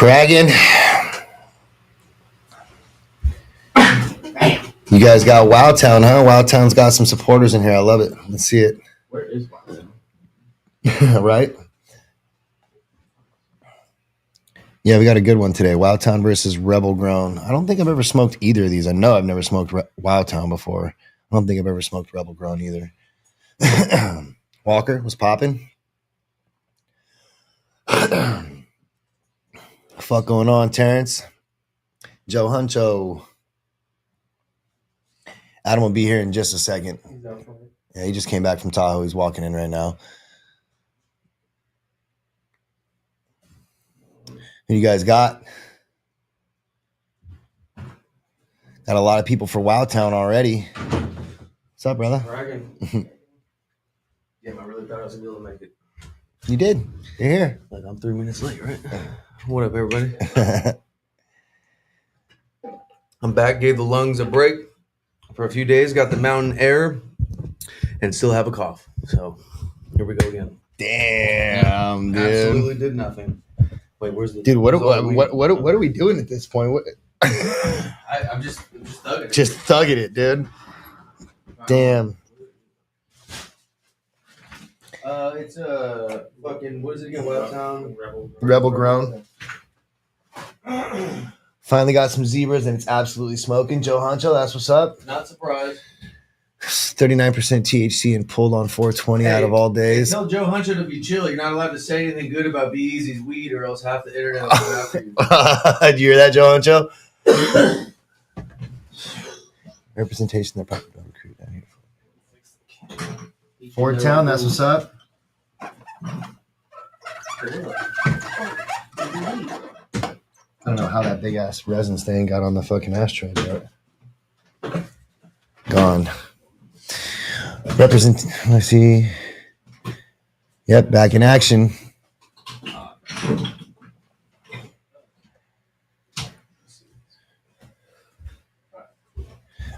Craggin'. You guys got Wowtown, huh? Wowtown's got some supporters in here. I love it. Let's see it. Where is Wowtown? Right? Yeah, we got a good one today. Wowtown versus Rebel Grown. I don't think I've ever smoked either of these. I know I've never smoked Wowtown before. I don't think I've ever smoked Rebel Grown either. Walker was popping. Fuck going on, Terrence? Joe Huncho. Adam will be here in just a second. Yeah, he just came back from Tahoe. He's walking in right now. Who you guys got? Got a lot of people for Wowtown already. What's up, brother? Damn, I really thought I was going to be able to make it. You did. You're here. Like, I'm 3 minutes late, right? What up, everybody? I'm back. Gave the lungs a break for a few days. Got the mountain air and still have a cough. So here we go again. Damn, dude. Absolutely did nothing. Wait, where's the... Dude, what are we doing at this point? What? I'm just thugging it. Just thugging it, dude. Damn. It's a fucking... What is it again? Wowtown? Rebel Grown. Finally got some zebras and it's absolutely smoking. Joe Honcho, that's what's up. Not surprised. 39% THC and pulled on 420 out of all days. Tell Joe Huncho to be chill. You're not allowed to say anything good about Be Easy's weed or else half the internet will come after you. Did you hear that, Joe Honcho? Representation of the property recruit down here. Fort Town, that's what's up. I don't know how that big ass resin stain got on the fucking ashtray, but gone. Let's see. Yep, back in action.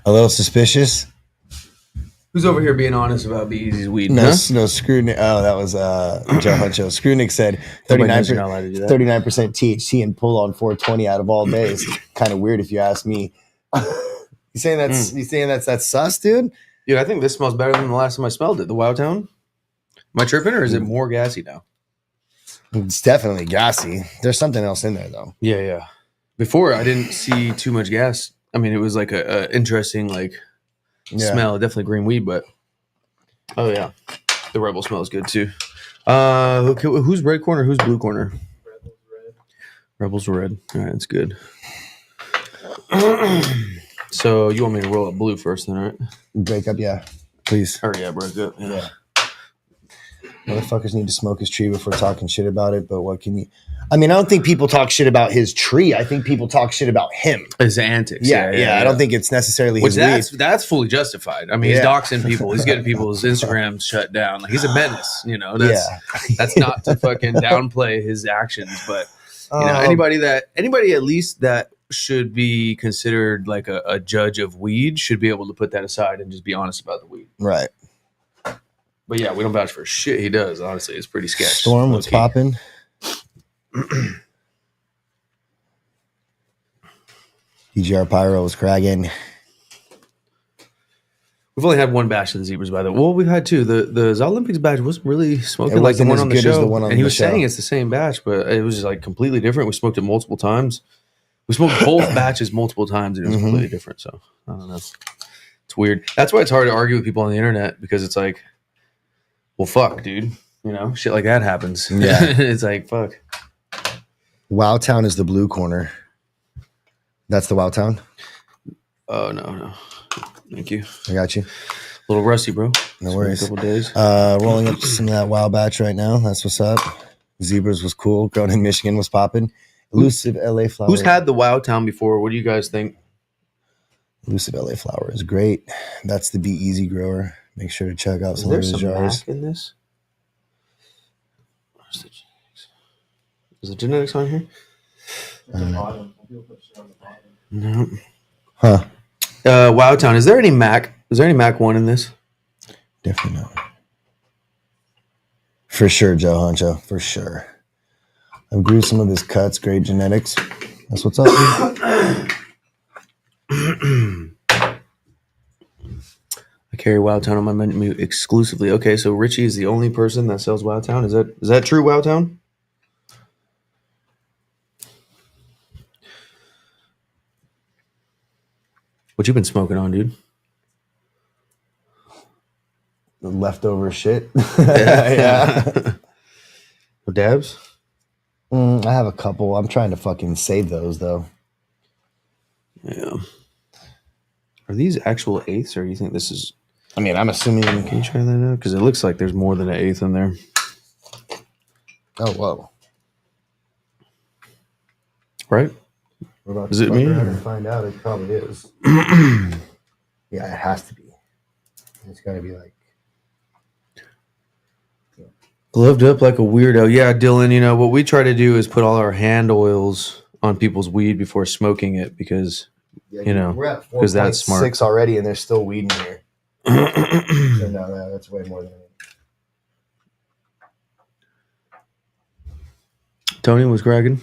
A little suspicious. Who's over here being honest about Be Easy's weed? No, Screwnick. Oh, that was Joe Huncho. Screwnick said 39% THC and pull on 420 out of all days. Kind of weird if you ask me. You saying that's sus, dude? Dude, I think this smells better than the last time I smelled it. The Wowtown. Am I tripping or is it more gassy now? It's definitely gassy. There's something else in there though. Yeah. Before I didn't see too much gas. I mean, it was like a interesting smell. Definitely green weed, but oh yeah, the Rebel smells good too. Okay, who's red corner? Who's blue corner? Rebel's red. All right, that's good. So you want me to roll up blue first, then, right? Break up, yeah, please. Hurry up, break up. Yeah. Motherfuckers need to smoke his tree before talking shit about it. But what can you? I mean, I don't think people talk shit about his tree. I think people talk shit about him. His antics. Yeah. I don't think it's necessarily his weed. That's fully justified. I mean, he's doxing people. He's getting people's Instagrams shut down. Like, he's a menace. You know, that's not to fucking downplay his actions. But you know, anybody at least that should be considered like a judge of weed should be able to put that aside and just be honest about the weed. Right. But yeah, we don't vouch for shit he does. Honestly, it's pretty sketch. Storm, what's popping? DGR Pyro was cragging. We've only had one batch of the zebras, by the way. Well, we've had two. The Olympics batch wasn't really smoking It like the wasn't one as on the good as show. the one on And he the was show. saying it's the same batch, but it was like completely different. We smoked it multiple times. We smoked both batches multiple times, and it was completely different. So I don't know. It's weird. That's why it's hard to argue with people on the internet because it's like, well, fuck, dude. You know, shit like that happens. Yeah. It's like, fuck. Wowtown is the blue corner. That's the Wowtown? Oh, no. Thank you. I got you. A little rusty, bro. No worries. A couple days. Rolling up some of that wild batch right now. That's what's up. Zebras was cool. Grown in Michigan was popping. Elusive LA flower. Who's had the Wowtown before? What do you guys think? Elusive LA flower is great. That's the Be Easy grower. Make sure to check out Is some there of his some jars. Mac in this? Where's the genetics? Is the genetics on here? No. Huh. Wowtown. Is there any Mac? Is there any Mac 1 in this? Definitely not. For sure, Joe Honcho. For sure. I've grew some of his cuts. Great genetics. That's what's up. I carry Wowtown on my menu exclusively. Okay, so Richie is the only person that sells Wowtown. Is that true, Wowtown? What you been smoking on, dude? The leftover shit. Yeah. Dabs? I have a couple. I'm trying to fucking save those though. Yeah. Are these actual eighths, or you think this is? I mean, I'm assuming. Can you try that out? Because it looks like there's more than an eighth in there. Oh, whoa. Right? Is it me? To find out. It probably is. Yeah, it has to be. It's got to be like. Gloved up like a weirdo. Yeah, Dylan, you know, what we try to do is put all our hand oils on people's weed before smoking it because, you know, we're at because that's smart. 6 already and there's still weed in here. So no, that's way more than it. Tony was bragging.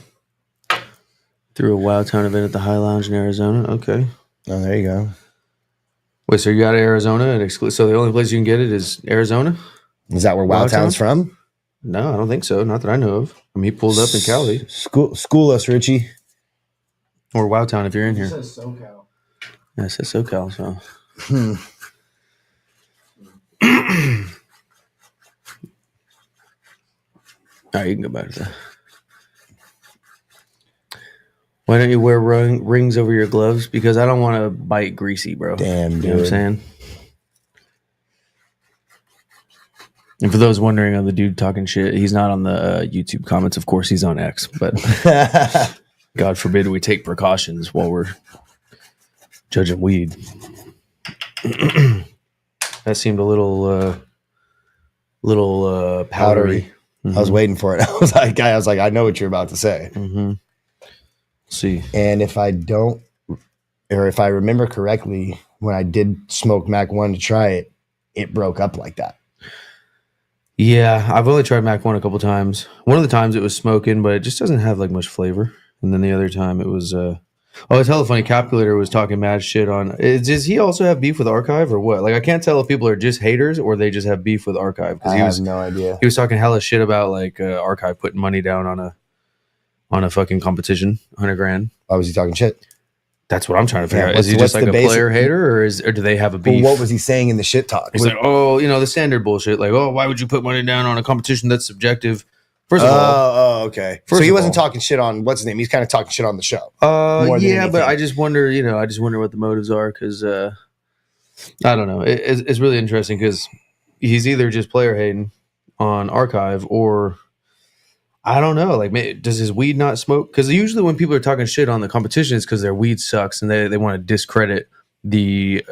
Threw a Wowtown event at the High Lounge in Arizona. Okay. Oh, there you go. Wait, so you got Arizona and so the only place you can get it is Arizona? Is that where Wowtown's from? No, I don't think so. Not that I know of. I mean, he pulled up in Cali. School us, Richie. Or Wowtown if you're in here. It says SoCal. Yeah, it says SoCal, so. All right, you can go back to that. Why don't you wear rings over your gloves? Because I don't want to bite greasy, bro. Damn, dude. You know what I'm saying? And for those wondering on the dude talking shit, he's not on the YouTube comments. Of course, he's on X, but God forbid we take precautions while we're judging weed. That seemed a little powdery. Mm-hmm. I was waiting for it. I was like, I know what you're about to say. Mm-hmm. See, and if I remember correctly, when I did smoke Mac 1 to try it, it broke up like that. Yeah, I've only tried Mac 1 a couple times. One of the times it was smoking, but it just doesn't have like much flavor. And then the other time it was it's hella funny. Calculator was talking mad shit on. Does he also have beef with Archive or what? Like, I can't tell if people are just haters or they just have beef with Archive. I have no idea. He was talking hella shit about like Archive putting money down on a fucking competition, $100,000. Why was he talking shit? That's what I'm trying to figure out. Is he just like a player hater, or do they have a beef? Well, what was he saying in the shit talk? He's like, oh, you know, the standard bullshit. Like, oh, why would you put money down on a competition that's subjective? First of all, okay. So he wasn't talking shit on what's his name. He's kind of talking shit on the show. Yeah, but I just wonder, what the motives are because I don't know. It's really interesting because he's either just player hating on Archive or I don't know. Like, does his weed not smoke? Because usually when people are talking shit on the competition, it's because their weed sucks and they want to discredit the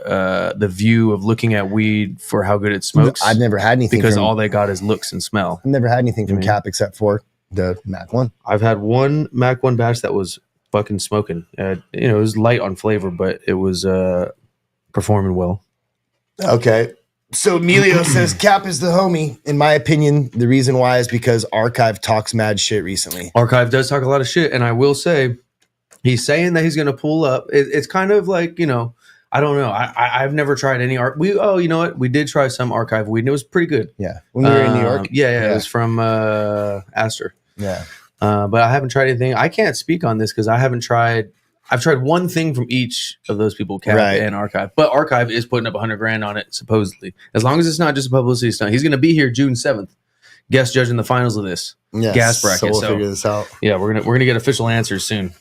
view of looking at weed for how good it smokes. I've never had anything because all they got is looks and smell. I've never had anything from Cap except for the Mac 1. I've had one Mac 1 batch that was fucking smoking. It was light on flavor, but it was performing well. Okay. So Emilio says Cap is the homie. In my opinion, the reason why is because Archive talks mad shit recently. Archive does talk a lot of shit, and I will say he's saying that he's going to pull up. It's kind of like, you know, I don't know. I've never tried any art. You know what? We did try some Archive weed, and it was pretty good. Yeah, when we were in New York. Yeah. It was from Astor. Yeah, but I haven't tried anything. I can't speak on this because I haven't tried. I've tried one thing from each of those people, Cap and Archive. But Archive is putting up $100,000 on it, supposedly. As long as it's not just a publicity stunt. He's going to be here June 7th, guest judging the finals of this gas bracket. So we'll figure this out. Yeah, we're gonna get official answers soon.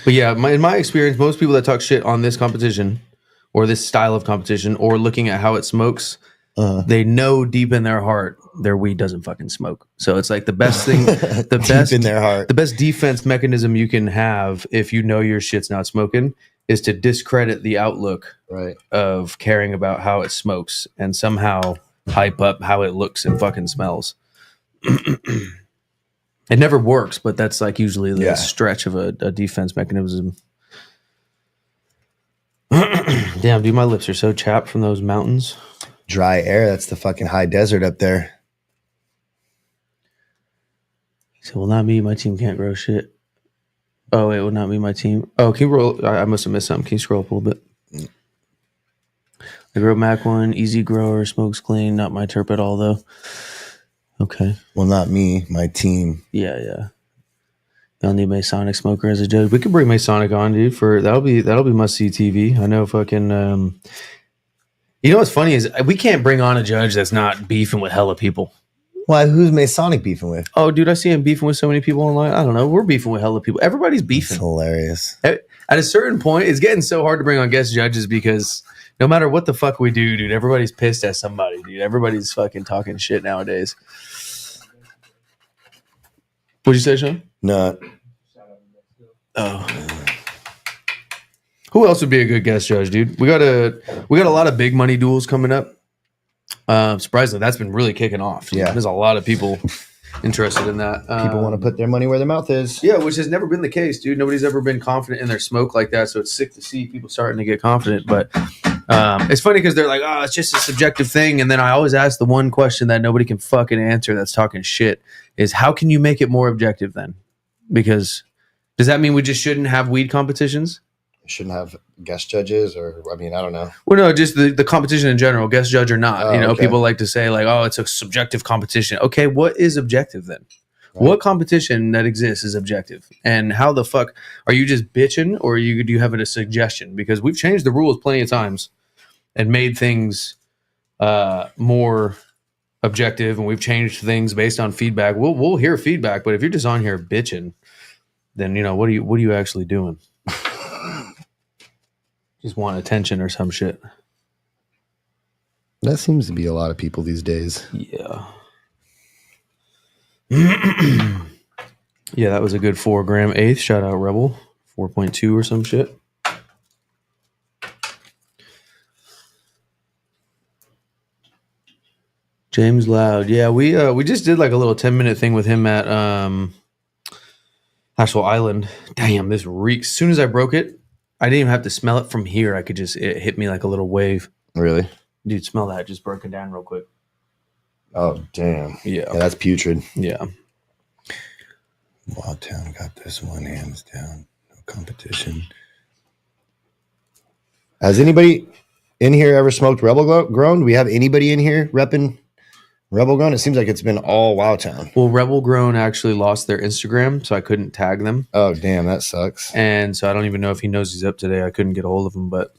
But yeah, in my experience, most people that talk shit on this competition or this style of competition or looking at how it smokes, they know deep in their heart their weed doesn't fucking smoke. So it's like the best thing, deep in their heart, the best defense mechanism you can have if you know your shit's not smoking is to discredit the outlook of caring about how it smokes and somehow hype up how it looks and fucking smells. It never works, but that's like usually the stretch of a defense mechanism. Damn, dude, my lips are so chapped from those mountains. dry air. That's the fucking high desert up there. So, well, not me. My team can't grow shit. Oh, it would not be my team. Oh, can you roll? I must have missed something. Can you scroll up a little bit? I grow Mac 1, easy grower, smokes clean. Not my terp at all, though. Okay. Well, not me. My team. Yeah. Y'all need Masonic smoker as a judge. We could bring Masonic on, dude. That'll be must see TV. I know fucking. You know what's funny is we can't bring on a judge that's not beefing with hella people. Why? Who's Masonic beefing with? Oh, dude, I see him beefing with so many people online. I don't know. We're beefing with hella people. Everybody's beefing. It's hilarious. At a certain point, it's getting so hard to bring on guest judges because no matter what the fuck we do, dude, everybody's pissed at somebody, dude. Everybody's fucking talking shit nowadays. What'd you say, Sean? No. Oh. Who else would be a good guest judge, dude? We got a lot of big money duels coming up. Surprisingly, that's been really kicking off. Dude. Yeah, there's a lot of people interested in that. People want to put their money where their mouth is. Yeah, which has never been the case, dude. Nobody's ever been confident in their smoke like that, so it's sick to see people starting to get confident. But it's funny because they're like, "Oh, it's just a subjective thing," and then I always ask the one question that nobody can fucking answer. That's talking shit. Is how can you make it more objective then? Because does that mean we just shouldn't have weed competitions? Shouldn't have guest judges, or I mean, I don't know. Well, no, just the competition in general, guest judge or not. Okay. People like to say like, "Oh, it's a subjective competition." Okay, what is objective then? Right. What competition that exists is objective? And how the fuck are you just bitching, or do you have a suggestion? Because we've changed the rules plenty of times and made things more objective, and we've changed things based on feedback. We'll hear feedback, but if you're just on here bitching, then what are you actually doing? Just want attention or some shit. That seems to be a lot of people these days. Yeah. Yeah, that was a good 4 gram eighth. Shout out Rebel. 4.2 or some shit. James Loud. Yeah, we just did like a little 10-minute thing with him at Asheville Island. Damn, this reeks. As soon as I broke it, I didn't even have to smell it from here. It hit me like a little wave. Really? Dude, smell that. Just broken down real quick. Oh, damn. Yeah. That's putrid. Yeah. Wildtown got this one hands down. No competition. Has anybody in here ever smoked Rebel Grown? Do we have anybody in here repping Rebel Grown? It seems like it's been all Wildtown. Well, Rebel Grown actually lost their Instagram, so I couldn't tag them. Oh, damn, that sucks. And so I don't even know if he knows he's up today. I couldn't get a hold of him, but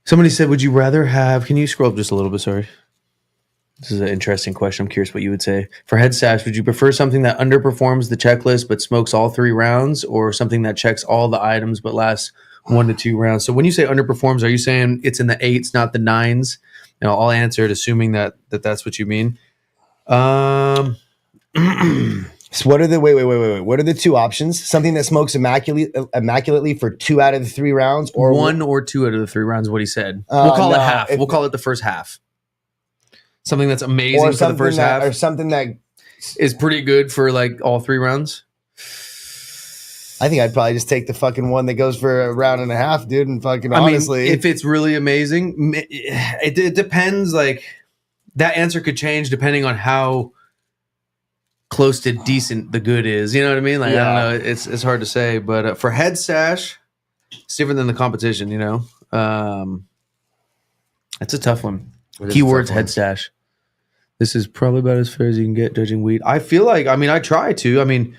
somebody said, would you rather have... Can you scroll up just a little bit? Sorry. This is an interesting question. I'm curious what you would say. For head stash, would you prefer something that underperforms the checklist but smokes all 3 rounds, or something that checks all the items but lasts 1 to 2 rounds? So when you say underperforms, are you saying it's in the 8s, not the 9s? I'll answer it assuming that's what you mean. So what are the wait? What are the 2 options? Something that smokes immaculately for 2 out of the 3 rounds, or 1 or 2 out of the 3 rounds? What he said. We'll call it half. We'll call it the first half. Something that's amazing for the first half, or something that is pretty good for like all 3 rounds. I think I'd probably just take the fucking one that goes for a round and a half, dude. And fucking honestly, if it's really amazing, it depends. Like that answer could change depending on how close to decent the good is. You know what I mean? Like I don't know. It's hard to say, but for head stash, it's different than the competition. It's a tough one. Keywords head stash. This is probably about as fair as you can get judging weed. I feel like, I try to.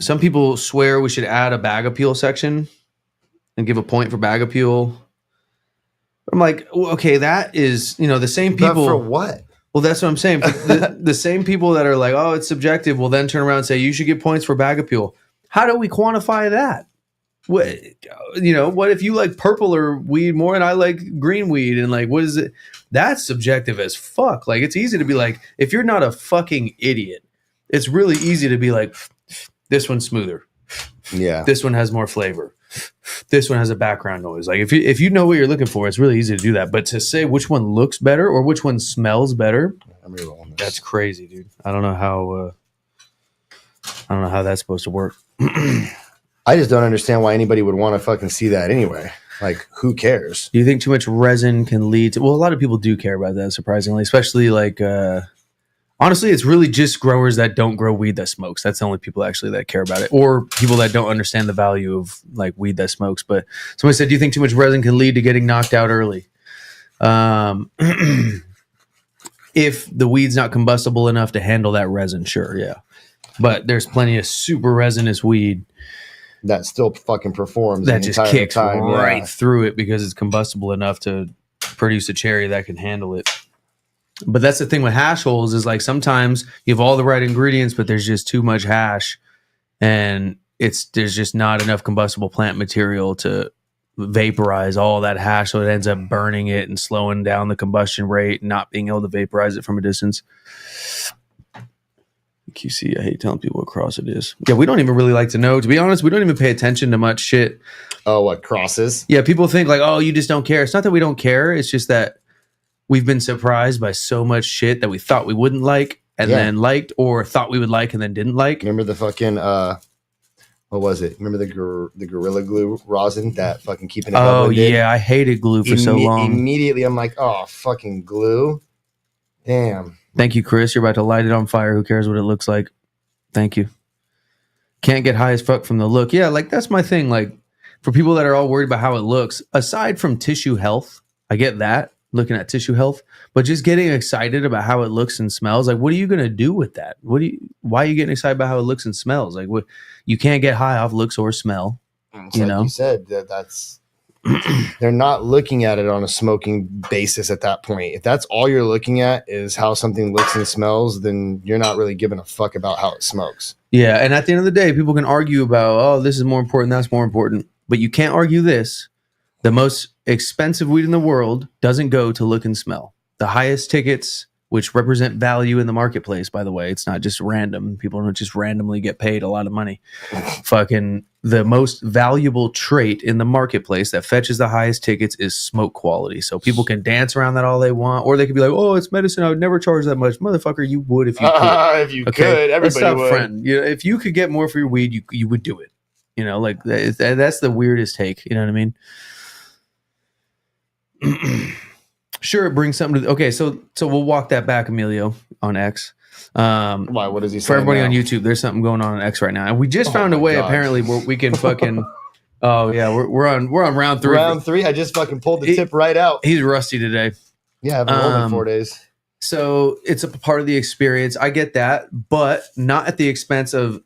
Some people swear we should add a bag appeal section and give a point for bag appeal. I'm like, okay, that is, the same people. But for what? Well, that's what I'm saying. The same people that are like, oh, it's subjective, will then turn around and say, you should get points for bag appeal. How do we quantify that? What if you like purple or weed more and I like green weed, and like, what is it? That's subjective as fuck. Like, it's easy to be like, if you're not a fucking idiot, it's really easy to be like, this one's smoother. Yeah. This one has more flavor. This one has a background noise. Like if you know what you're looking for, it's really easy to do that. But to say which one looks better or which one smells better, that's crazy, dude. I don't know how that's supposed to work. I just don't understand why anybody would want to fucking see that anyway. Like, who cares? Do you think too much resin can lead to? Well, a lot of people do care about that, surprisingly, especially like. Honestly, it's really just growers that don't grow weed that smokes. That's the only people actually that care about it, or people that don't understand the value of like weed that smokes. But somebody said, "Do you think too much resin can lead to getting knocked out early?" If the weed's not combustible enough to handle that resin, sure, yeah. But there's plenty of super resinous weed that still fucking performs. That just kicks right through it because it's combustible enough to produce a cherry that can handle it. But that's the thing with hash holes is like sometimes you have all the right ingredients, but there's just too much hash, and there's just not enough combustible plant material to vaporize all that hash, so it ends up burning it and slowing down the combustion rate, and not being able to vaporize it from a distance. QC, I hate telling people what cross it is. Yeah, we don't even really like to know. To be honest, we don't even pay attention to much shit. Oh, what crosses? Yeah, people think like, oh, you just don't care. It's not that we don't care. It's just that we've been surprised by so much shit that we thought we wouldn't like and then liked, or thought we would like and then didn't like. Remember the fucking what was it? Remember the Gorilla Glue rosin that fucking Keeping It Bubbling did? Yeah, I hated glue for so long. Immediately, I'm like, oh, fucking glue. Damn. Thank you, Chris. You're about to light it on fire. Who cares what it looks like? Thank you. Can't get high as fuck from the look. Yeah, like that's my thing. Like for people that are all worried about how it looks, aside from tissue health, I get that. Looking at tissue health, but just getting excited about how it looks and smells. Like, what are you going to do with that? Why are you getting excited about how it looks and smells? Like, what, you can't get high off looks or smell. You know, you said that's they're not looking at it on a smoking basis at that point. If that's all you're looking at is how something looks and smells, then you're not really giving a fuck about how it smokes. Yeah. And at the end of the day, people can argue about, oh, this is more important, that's more important. But you can't argue this. The most expensive weed in the world doesn't go to look and smell. The highest tickets, which represent value in the marketplace, by the way, it's not just random. People don't just randomly get paid a lot of money. Fucking the most valuable trait in the marketplace that fetches the highest tickets is smoke quality. So people can dance around that all they want, or they could be like, oh, it's medicine. I would never charge that much. Motherfucker, you would if you could. If you could, everybody would. Friend. You know, if you could get more for your weed, you would do it. You know, like that's the weirdest take. You know what I mean? Sure, it brings something to okay, so we'll walk that back, Emilio, on X. Why? What is he saying? For everybody now? on YouTube, there's something going on X right now, and we just found a way apparently where we can fucking. Oh yeah, we're on round 3. Round 3. I just fucking pulled the tip right out. He's rusty today. Yeah, I've been rolling 4 days. So it's a part of the experience. I get that, but not at the expense of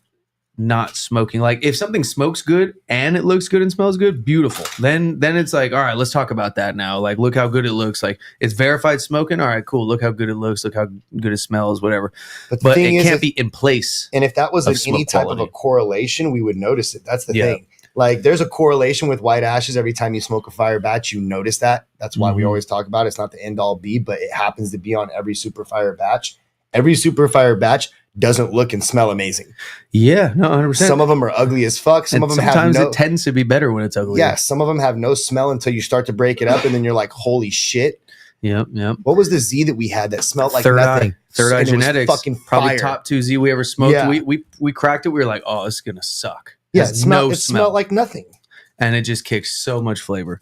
not smoking. Like if something smokes good and it looks good and smells good, beautiful. Then it's like, all right, let's talk about that now. Like, look how good it looks. Like it's verified smoking. All right, cool. Look how good it looks. Look how good it smells. Whatever. But it can't be in place. And if that was any type of a correlation, we would notice it. That's the thing. Like there's a correlation with white ashes. Every time you smoke a fire batch, you notice that. That's why we always talk about it. It's not the end all be, but it happens to be on every super fire batch. Every super fire batch doesn't look and smell amazing. Yeah, no, 100%. Some of them are ugly as fuck. Some of them sometimes it tends to be better when it's ugly. Yeah, some of them have no smell until you start to break it up, and then you're like, holy shit. Yep. What was the Z that we had that smelled like Third nothing? Third Eye Genetics. Fucking probably fire. top 2 Z we ever smoked. Yeah. We cracked it. We were like, oh, this is gonna suck. Yeah, it smelled like nothing, and it just kicks so much flavor.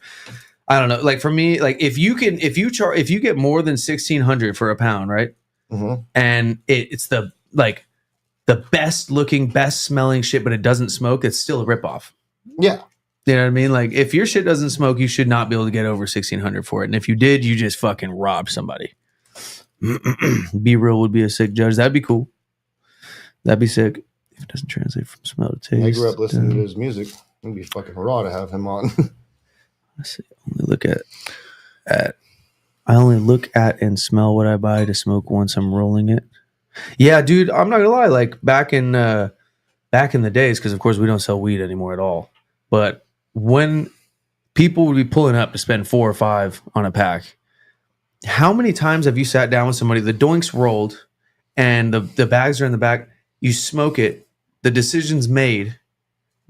I don't know. Like for me, like if you get more than 1,600 for a pound, right? Mm-hmm. And it's the best looking, best smelling shit, but it doesn't smoke, it's still a ripoff. Yeah. You know what I mean? Like if your shit doesn't smoke, you should not be able to get over 1,600 for it. And if you did, you just fucking robbed somebody. Be real would be a sick judge. That'd be cool. That'd be sick. If it doesn't translate from smell to taste. I grew up listening to his music. It'd be fucking raw to have him on. Let's see. I only look at and smell what I buy to smoke once I'm rolling it. Yeah, dude, I'm not gonna lie. Like back in the days, because of course we don't sell weed anymore at all. But when people would be pulling up to spend $4 or $5 on a pack, how many times have you sat down with somebody, the doinks rolled, and the bags are in the back, you smoke it, the decision's made,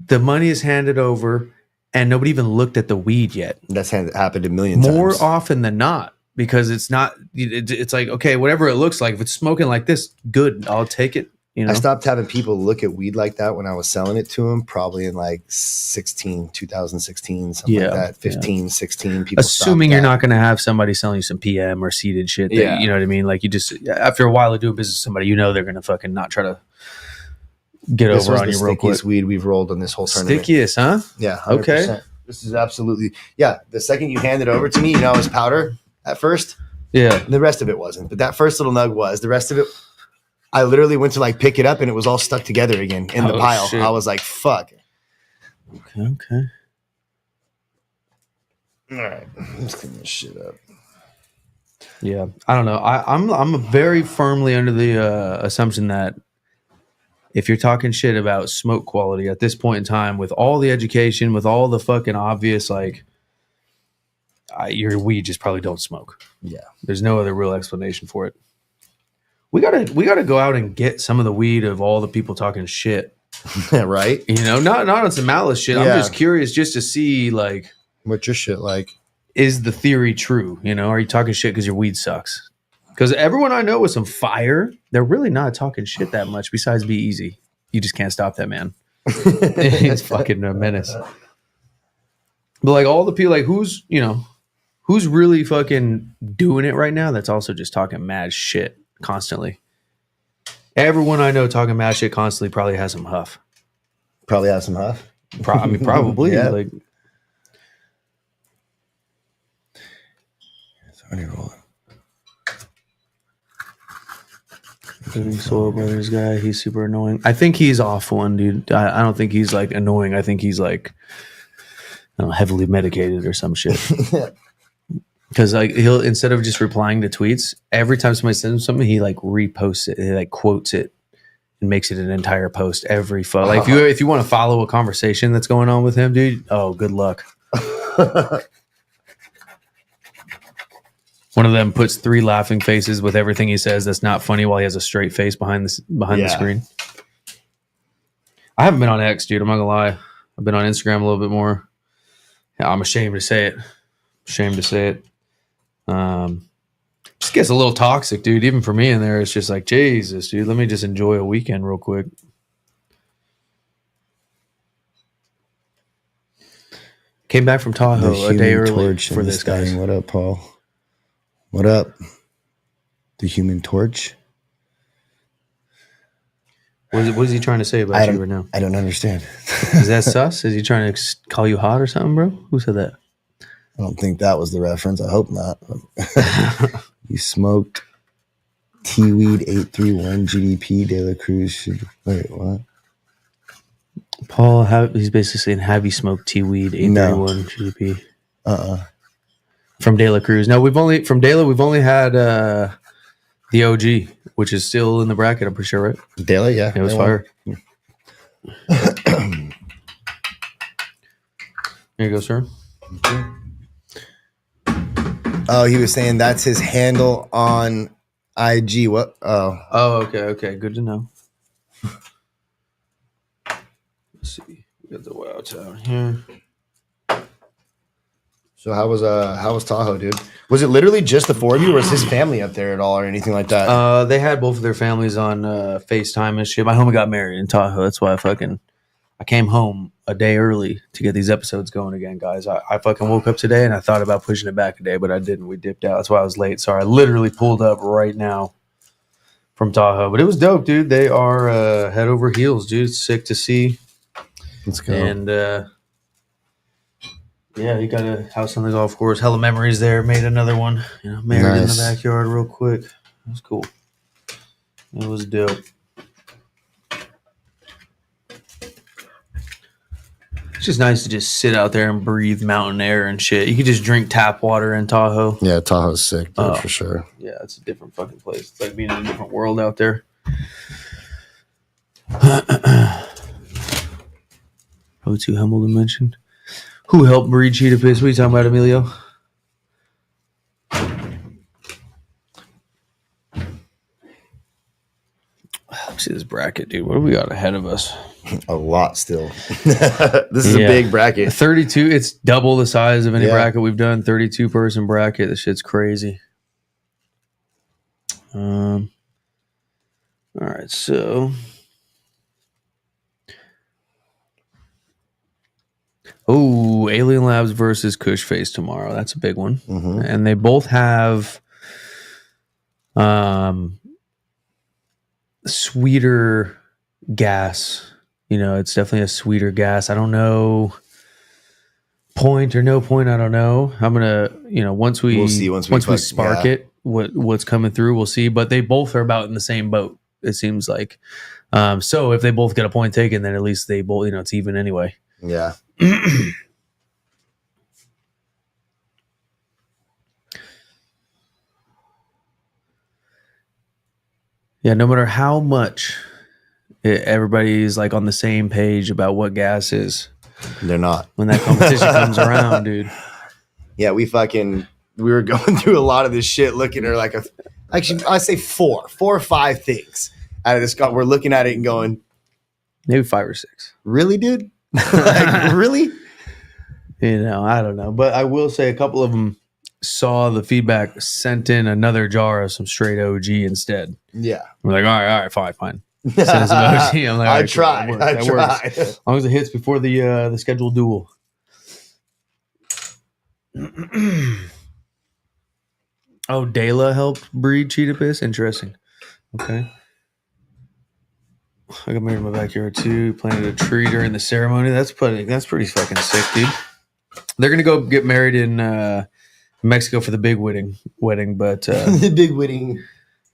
the money is handed over, and nobody even looked at the weed yet? That's happened a million times. More often than not. Because it's not, it's like, okay, whatever it looks like, if it's smoking like this, good, I'll take it. You know? I stopped having people look at weed like that when I was selling it to them, probably in like 2016, something like that, 15, 16. People assuming you're not going to have somebody selling you some PM or seeded shit. That, you know what I mean? Like you just, after a while of doing business with somebody, you know they're going to fucking not try to get over on you real quick. Stickiest weed we've rolled on this whole tournament. Stickiest, huh? Yeah, 100%. Okay. This is absolutely, the second you hand it over to me, you know, it was powder at first. Yeah. The rest of it wasn't. But that first little nug was. The rest of it, I literally went to like pick it up and it was all stuck together again in the pile. Shit. I was like, fuck. Okay. All right. Let's clean this shit up. Yeah. I don't know. I'm very firmly under the assumption that if you're talking shit about smoke quality at this point in time, with all the education, with all the fucking obvious, like, your weed just probably don't smoke. Yeah. There's no other real explanation for it. We gotta go out and get some of the weed of all the people talking shit. Right? You know, not on some malice shit. Yeah. I'm just curious just to see, like, what's your shit like? Is the theory true? You know, are you talking shit because your weed sucks? Because everyone I know with some fire, they're really not talking shit that much besides Be Easy. You just can't stop that man. It's fucking a menace. But like all the people, like who's really fucking doing it right now that's also just talking mad shit constantly. Everyone I know talking mad shit constantly probably has some huff. Probably has some huff? Probably. Yeah. Like, Soil Brothers guy, he's super annoying. I think he's off one, dude. I don't think he's like annoying. I think he's like, I don't know, heavily medicated or some shit. Because like he'll, instead of just replying to tweets, every time somebody sends him something, he like reposts it, he like quotes it and makes it an entire post every photo. Like if you want to follow a conversation that's going on with him, dude, oh, good luck. One of them puts 3 laughing faces with everything he says that's not funny while he has a straight face behind the screen. I haven't been on X, dude. I'm not gonna lie. I've been on Instagram a little bit more. Yeah, I'm ashamed to say it. Just gets a little toxic, dude. Even for me in there, it's just like, Jesus, dude. Let me just enjoy a weekend real quick. Came back from Tahoe a day early for this, guys. What up, Paul? What up? The Human Torch? What is he trying to say about you right now? I don't understand. Is that sus? Is he trying to call you hot or something, bro? Who said that? I don't think that was the reference. I hope not. You smoked T-Weed 831 GDP De La Cruz. Wait, what? Paul, he's basically saying, have you smoked T-Weed 831 GDP? From De La Cruz. No, we've only had the OG, which is still in the bracket, I'm pretty sure, right? De La, yeah. It was fire. There you go, sir. Oh, he was saying that's his handle on IG. What? Oh, okay. Good to know. Let's see. We got the Wow Town here. So how was Tahoe, dude? Was it literally just the 4 of you, or was his family up there at all, or anything like that? They had both of their families on FaceTime and shit. My homie got married in Tahoe. That's why I came home a day early to get these episodes going again, guys. I fucking woke up today and I thought about pushing it back a day, but I didn't. We dipped out. That's why I was late. Sorry. I literally pulled up right now from Tahoe, but it was dope, dude. They are head over heels, dude. It's sick to see. Let's go. And yeah, you got a house on the golf course. Hella memories there. Made another one. Married in the backyard real quick. It was cool. It was dope. It's just nice to just sit out there and breathe mountain air and shit. You could just drink tap water in Tahoe. Yeah, Tahoe's sick, dude, for sure. Yeah, it's a different fucking place. It's like being in a different world out there. Probably too humble to mention. Who helped breed cheetah piss? What are you talking about, Emilio? Let's see this bracket, dude. What do we got ahead of us? A lot still. This is a big bracket. 32. It's double the size of any bracket we've done. 32 person bracket. This shit's crazy. All right, so Alien Labs versus Kush Face tomorrow. That's a big one. Mm-hmm. And they both have sweeter gas. You know, it's definitely a sweeter gas. I don't know, point or no point, I don't know. I'm gonna, once we spark it, what's coming through, we'll see. But they both are about in the same boat, it seems like. So if they both get a point taken, then at least they both, it's even anyway. Yeah. Yeah, no matter how much everybody's like on the same page about what gas is, they're not. When that competition comes around, dude. Yeah, we were going through a lot of this shit, looking at I say four or five things out of this. We're looking at it and going, maybe 5 or 6. Really, dude? Like, really? I don't know, but I will say a couple of them saw the feedback, sent in another jar of some straight OG instead. Yeah, we're like, all right, fine. Send us some OG. I'm like, I tried. As long as it hits before the scheduled duel. Oh, Dela helped breed cheetah piss. Interesting. Okay. I got married in my backyard too. Planted a tree during the ceremony. That's pretty fucking sick, dude. They're gonna go get married in Mexico for the big wedding, but the big wedding.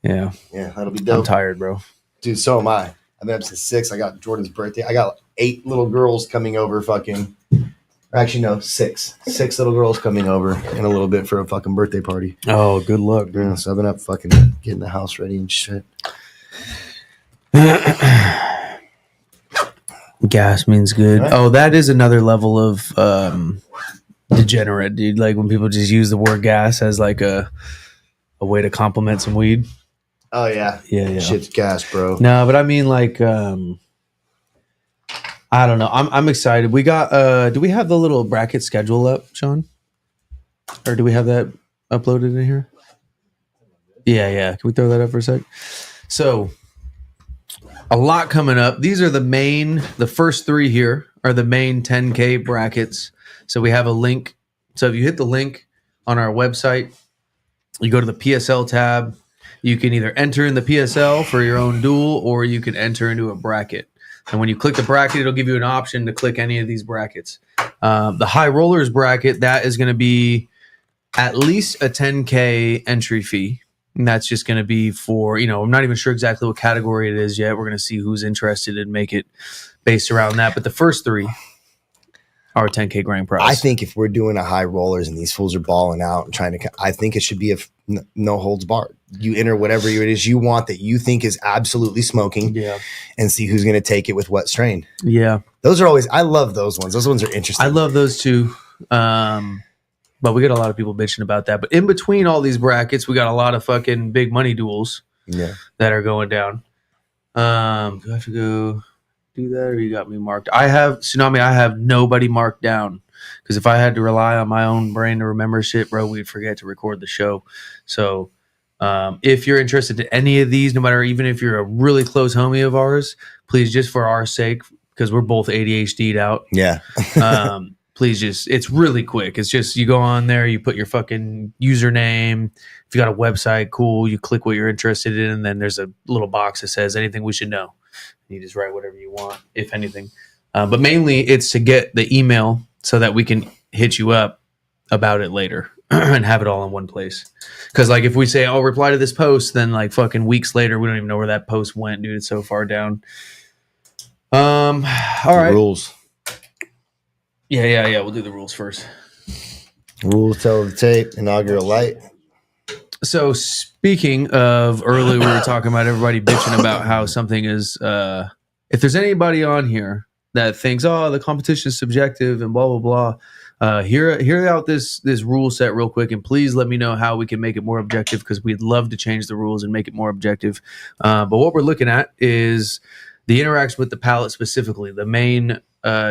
Yeah, that'll be dope. I'm tired, bro. Dude, so am I. I've been up since 6. I got Jordan's birthday. I got 8 little girls coming over. Actually, no, 6. 6 little girls coming over in a little bit for a fucking birthday party. Oh, good luck, dude. Yeah, so I've been up fucking getting the house ready and shit. Gas means good. Right. Oh, that is another level of degenerate, dude. Like when people just use the word gas as like a way to compliment some weed. Oh yeah. Shit's gas, bro. No, but I mean like I don't know. I'm excited. We got do we have the little bracket schedule up, Sean? Or do we have that uploaded in here? Yeah. Can we throw that up for a sec? So a lot coming up. These are the first 3 here are the main 10K brackets. So we have a link. So if you hit the link on our website, you go to the PSL tab. You can either enter in the PSL for your own duel, or you can enter into a bracket. And when you click the bracket, it'll give you an option to click any of these brackets. The high rollers bracket, that is going to be at least a 10K entry fee. And that's just going to be for, I'm not even sure exactly what category it is yet. We're going to see who's interested and make it based around that. But the first 3 are 10K grand prize. I think if we're doing a high rollers and these fools are balling out and I think it should be no holds barred. You enter whatever it is you want that you think is absolutely smoking, and see who's going to take it with what strain. Yeah. Those are always, I love those ones. Those ones are interesting. I love those too. But we got a lot of people bitching about that. But in between all these brackets, we got a lot of fucking big money duels that are going down. Do I have to go do that, or you got me marked? I have nobody marked down, because if I had to rely on my own brain to remember shit, bro, we'd forget to record the show. So if you're interested in any of these, no matter, even if you're a really close homie of ours, please, just for our sake, because we're both ADHD'd out. Yeah. Please it's really quick. It's just, you go on there, you put your fucking username. If you got a website, cool. You click what you're interested in, and then there's a little box that says anything we should know. You just write whatever you want, if anything. But mainly it's to get the email so that we can hit you up about it later and have it all in one place. Because like if we say, I'll reply to this post, then like fucking weeks later, we don't even know where that post went, dude. It's so far down. All right. Rules. Yeah. We'll do the rules first. Rules, tell the tape, inaugural light. So speaking of, earlier we were talking about everybody bitching about how something is, if there's anybody on here that thinks, the competition is subjective and blah, blah, blah, hear out this rule set real quick, and please let me know how we can make it more objective, because we'd love to change the rules and make it more objective. But what we're looking at is the interaction with the palate, specifically the main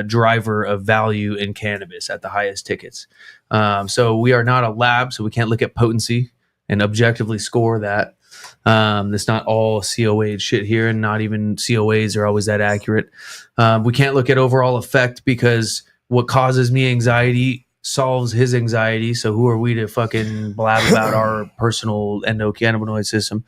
driver of value in cannabis at the highest tickets. So we are not a lab, so we can't look at potency and objectively score that. It's not all COA shit here, and not even COAs are always that accurate. We can't look at overall effect because what causes me anxiety solves his anxiety. So who are we to fucking blab about our personal endocannabinoid system?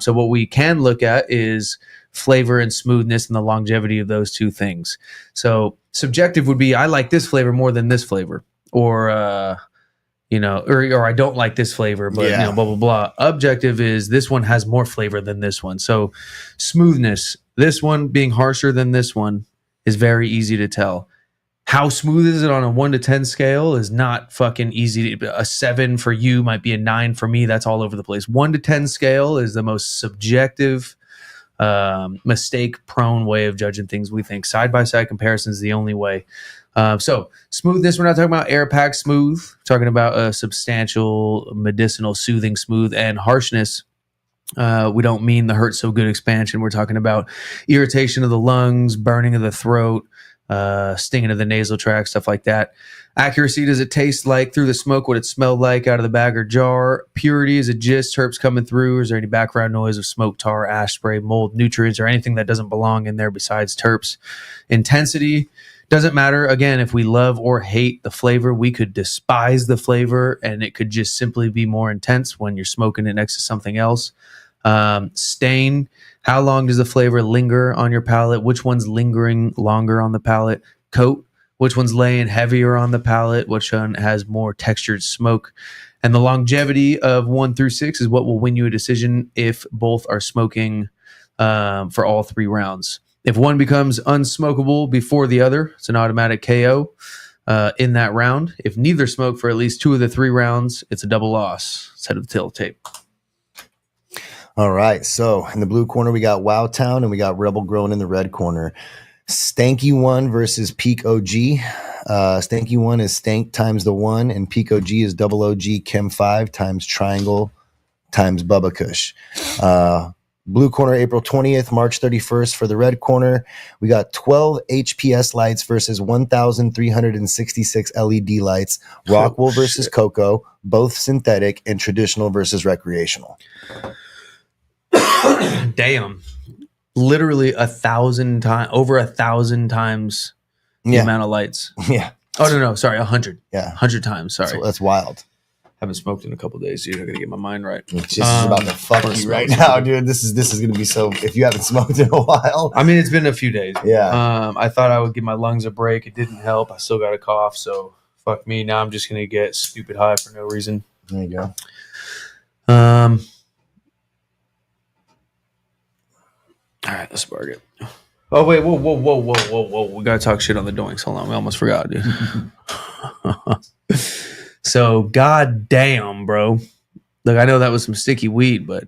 So what we can look at is flavor and smoothness and the longevity of those two things. So subjective would be, I like this flavor more than this flavor, or or I don't like this flavor, but blah blah blah. Objective is this one has more flavor than this one. So smoothness, this one being harsher than this one, is very easy to tell. How smooth is it on a 1 to 10 scale is not fucking easy. A 7 for you might be a 9 for me. That's all over the place. 1 to 10 scale is the most subjective, mistake-prone way of judging things. We think side-by-side comparison is the only way. So smoothness, we're not talking about air pack smooth. We're talking about a substantial, medicinal, soothing smooth. And harshness, we don't mean the hurt so good expansion. We're talking about irritation of the lungs, burning of the throat, stinging of the nasal tract, stuff like that. Accuracy, does it taste like through the smoke what it smelled like out of the bag or jar? Purity, is it just terps coming through? Is there any background noise of smoke, tar, ash spray, mold, nutrients, or anything that doesn't belong in there besides terps? Intensity, doesn't matter. Again, if we love or hate the flavor, we could despise the flavor and it could just simply be more intense when you're smoking it next to something else. Stain, how long does the flavor linger on your palate? Which one's lingering longer on the palate? Coat, which one's laying heavier on the palate? Which one has more textured smoke? And the longevity of 1 through 6 is what will win you a decision if both are smoking for all 3 rounds. If one becomes unsmokable before the other, it's an automatic KO in that round. If neither smoke for at least 2 of the 3 rounds, it's a double loss. Set of the tail tape. All right. So in the blue corner, we got Wowtown and we got Rebel Grown in the red corner. Stanky 1 versus Peak OG. Stanky 1 is Stank times the 1, and Peak OG is double OG Chem 5 times Triangle times Bubba Kush. Blue corner, April 20th, March 31st. For the red corner, we got 12 HPS lights versus 1,366 LED lights. Rockwool versus Cocoa, both synthetic, and traditional versus recreational. Damn. Literally 1,000 times, over 1,000 times the amount of lights. Yeah. Oh, no. Sorry, 100. Yeah. 100 times. Sorry. That's wild. Haven't smoked in a couple of days, dude. I gotta get my mind right. It's just about to fuck you right now, dude. This is gonna be so. If you haven't smoked in a while, I mean, it's been a few days. Yeah. I thought I would give my lungs a break. It didn't help. I still got a cough, so fuck me. Now I'm just gonna get stupid high for no reason. There you go. All right, let's spark it. Oh wait, whoa! We gotta talk shit on the doinks. Hold on, we almost forgot, dude. So, goddamn, bro. Look, I know that was some sticky weed, but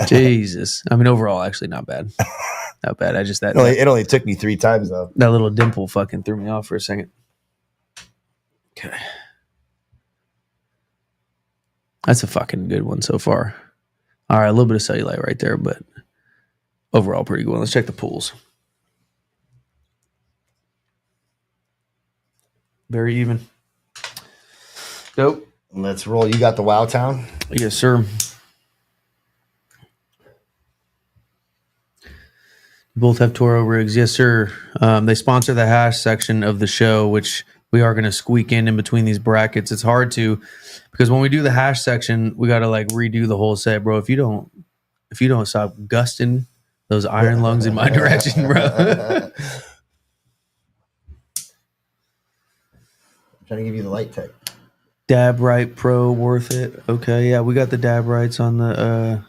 Jesus. I mean, overall, actually, not bad. Not bad. I just it only took me 3 times though. That little dimple fucking threw me off for a second. Okay, that's a fucking good one so far. All right, a little bit of cellulite right there, but overall, pretty good one. Let's check the pools. Very even. Dope. Let's roll. You got the Wowtown? Yes, sir. Both have Toro rigs. Yes, sir. They sponsor the hash section of the show, which we are going to squeak in between these brackets. It's hard to, because when we do the hash section, we got to like redo the whole set, bro. If you don't stop gusting those iron lungs in my direction, bro. I'm trying to give you the light tech. Dab Right Pro, worth it. Okay, yeah, we got the Dab Rights on the.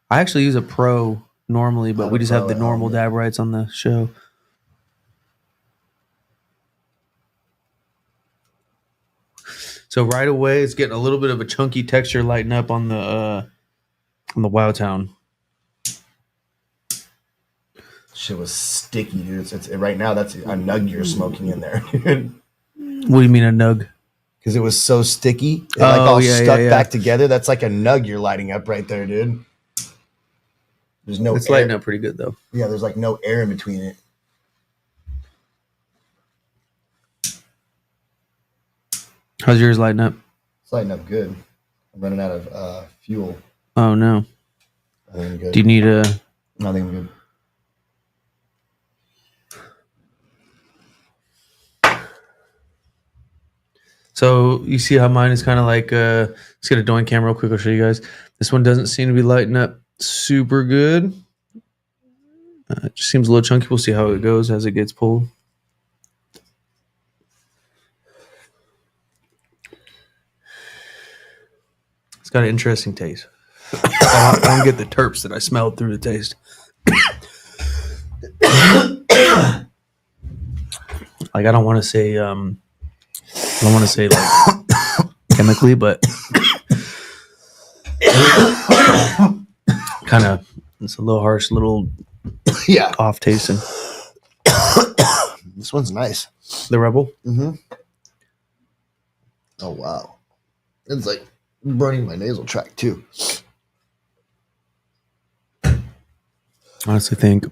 I actually use a Pro normally, but we just have the normal Dab Rights on the show. So right away, it's getting a little bit of a chunky texture lighting up on the Wowtown. Shit was sticky, dude. It's right now. That's a nug you're smoking in there, dude. What do you mean a nug? Because it was so sticky, it stuck back together. That's like a nug you're lighting up right there, dude. There's no. It's lighting up pretty good though. Yeah, there's like no air in between it. How's yours lighting up? It's lighting up good. I'm running out of fuel. Oh no. I think I'm good. Do you need a? No, I think I'm good. So you see how mine is kind of like, let's get a doing cam real quick. I'll show you guys. This one doesn't seem to be lighting up super good. It just seems a little chunky. We'll see how it goes as it gets pulled. It's got an interesting taste. I don't get the terps that I smelled through the taste. Like I don't want to say like chemically, but kind of it's a little harsh, little off tasting. This one's nice. The Rebel. Mm-hmm. Oh wow, it's like burning my nasal tract too. Honestly, think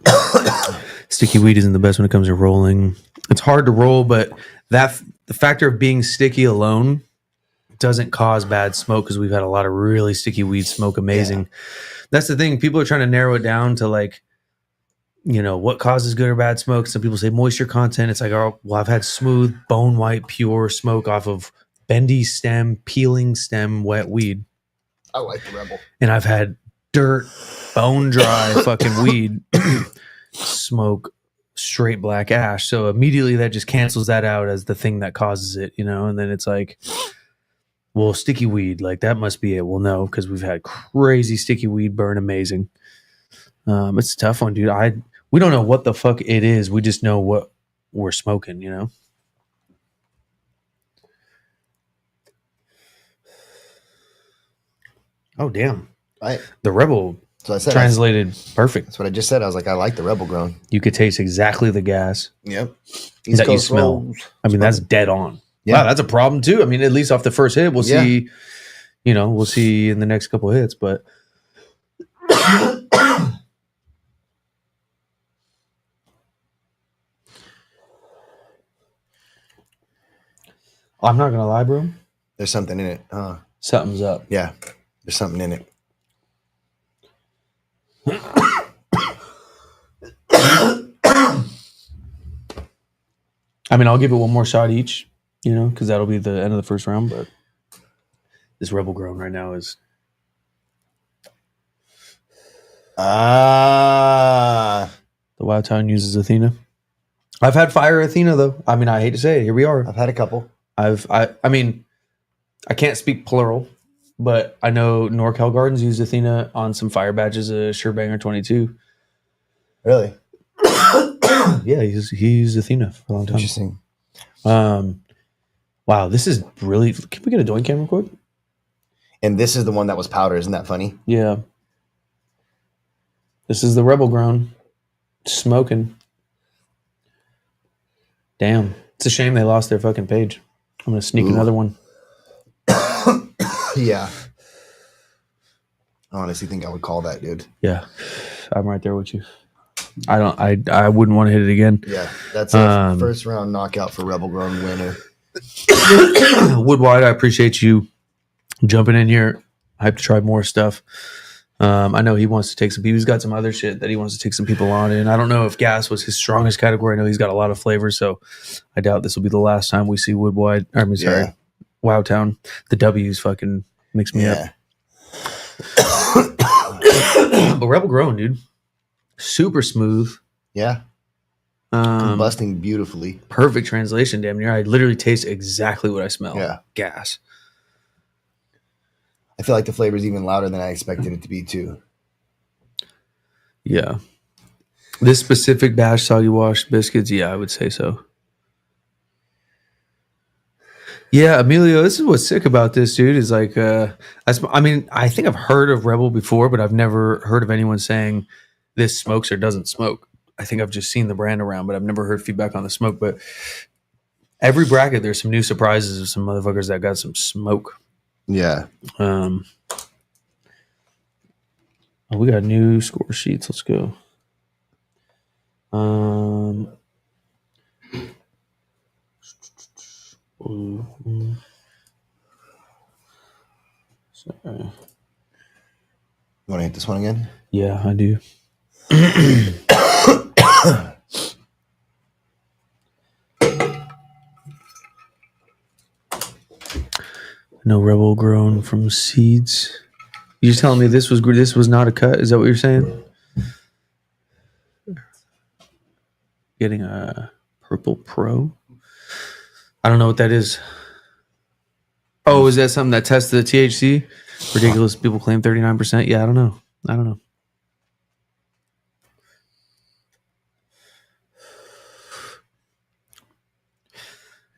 sticky weed isn't the best when it comes to rolling. It's hard to roll, but the factor of being sticky alone doesn't cause bad smoke because we've had a lot of really sticky weed smoke amazing. Yeah. That's the thing. People are trying to narrow it down to like, you know, what causes good or bad smoke. Some people say moisture content. It's like, oh, well, I've had smooth, bone white, pure smoke off of bendy stem, peeling stem, wet weed. I like the Rebel. And I've had dirt, bone dry fucking weed smoke straight black ash. So immediately that just cancels that out as the thing that causes it, you know? And then it's like, well, sticky weed, like that must be it. Well, no, because we've had crazy sticky weed burn amazing. It's a tough one, dude. We don't know what the fuck it is. We just know what we're smoking, you know? Oh, damn. The Rebel translated perfect. That's what I just said. I was like, I like the Rebel grown. You could taste exactly the gas. Yep. That you smell. I mean, that's dead on. Yeah. Wow, that's a problem too. I mean, at least off the first hit, we'll see, you know, we'll see in the next couple of hits, but I'm not gonna lie, bro. There's something in it. Something's up. Yeah, there's something in it. I mean, I'll give it one more shot each, you know, because that'll be the end of the first round. But this Rebel grown right now is. The Wild Town uses Athena. I've had Fire Athena though. I mean, I hate to say it. Here we are. I've had a couple. I mean, I can't speak plural, but I know NorCal Gardens used Athena on some fire badges of Surebanger 22. Really? Yeah, he used Athena for a long time. Interesting. Wow, this is really. Can we get a doing camera quick? And this is the one that was powder. Isn't that funny? Yeah. This is the Rebel grown. Smoking. Damn. It's a shame they lost their fucking page. I'm going to sneak another one. Yeah. I honestly think I would call that, dude. Yeah. I'm right there with you. I wouldn't want to hit it again. Yeah. That's a first round knockout for Rebel grown winner. Woodwide, I appreciate you jumping in here. I have to try more stuff. I know he wants to take some people. He's got some other shit that he wants to take some people on. And I don't know if gas was his strongest category. I know he's got a lot of flavors, so I doubt this will be the last time we see Woodwide. Wowtown. The W's fucking mix me up. But Rebel grown, dude. Super smooth. Yeah. Combusting beautifully. Perfect translation, damn near. I literally taste exactly what I smell. Yeah. Gas. I feel like the flavor is even louder than I expected it to be, too. Yeah. This specific batch soggy wash biscuits, yeah, I would say so. Yeah, Emilio, this is what's sick about this, dude, is like, I mean, I think I've heard of Rebel before, but I've never heard of anyone saying this smokes or doesn't smoke. I think I've just seen the brand around, but I've never heard feedback on the smoke. But every bracket, there's some new surprises of some motherfuckers that got some smoke. Yeah. We got new score sheets. Let's go. Sorry. You want to hit this one again? Yeah, I do. No Rebel Grown from Seeds. You're telling me this was not a cut? Is that what you're saying? Getting a Purple Pro. I don't know what that is. Oh, is that something that tests the THC? Ridiculous. People claim 39%. Yeah, I don't know.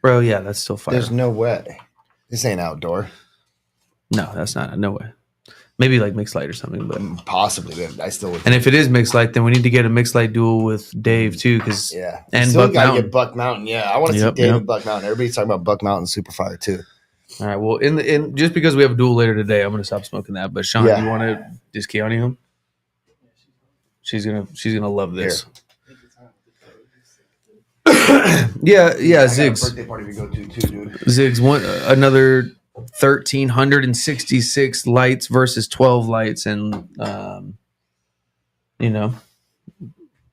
Bro, yeah, that's still fire. There's no way. This ain't outdoor. No, that's not. No way. Maybe like mixed light or something, but possibly. But I still would. And if it is mixed light, then we need to get a mixed light duel with Dave too, because and Buck Mountain. Get Buck Mountain. Yeah, I want to see Dave and Buck Mountain. Everybody's talking about Buck Mountain super fire too. All right. Well, in just because we have a duel later today, I'm gonna stop smoking that. But Sean, you want to just Keone him? She's gonna love this. yeah, Ziggs. Birthday party we go to too, dude. Ziggs another 1,366 lights versus 12 lights, and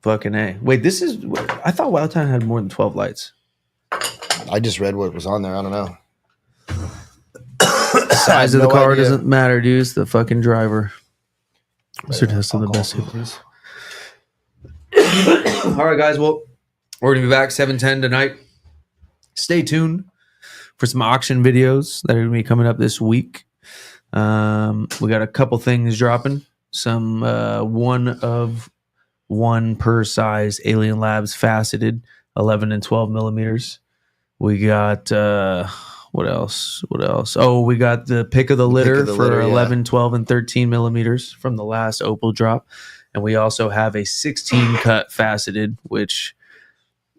fucking A. Wait, this is. I thought Wildtown had more than 12 lights. I just read what was on there. I don't know. Size of the car doesn't matter, dude. It's the fucking driver. Mr. Tesla, the best. All right, guys. Well, we're gonna be back 7:10 tonight. Stay tuned for some auction videos that are gonna be coming up this week. We got a couple things dropping. Some 1 of 1 per size Alien Labs faceted 11 and 12 millimeters. We got what else? Oh, we got the pick of the litter for 11, 12, and 13 millimeters from the last Opal drop. And we also have a 16 cut faceted, which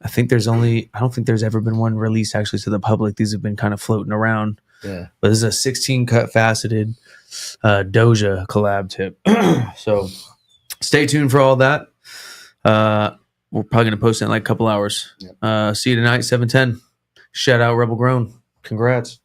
I don't think there's ever been one released actually to the public. These have been kind of floating around. Yeah. But this is a 16 cut faceted Doja collab tip. So stay tuned for all that. We're probably going to post it in like a couple hours. Yep. See you tonight, 7:10. Shout out Rebel Grown. Congrats.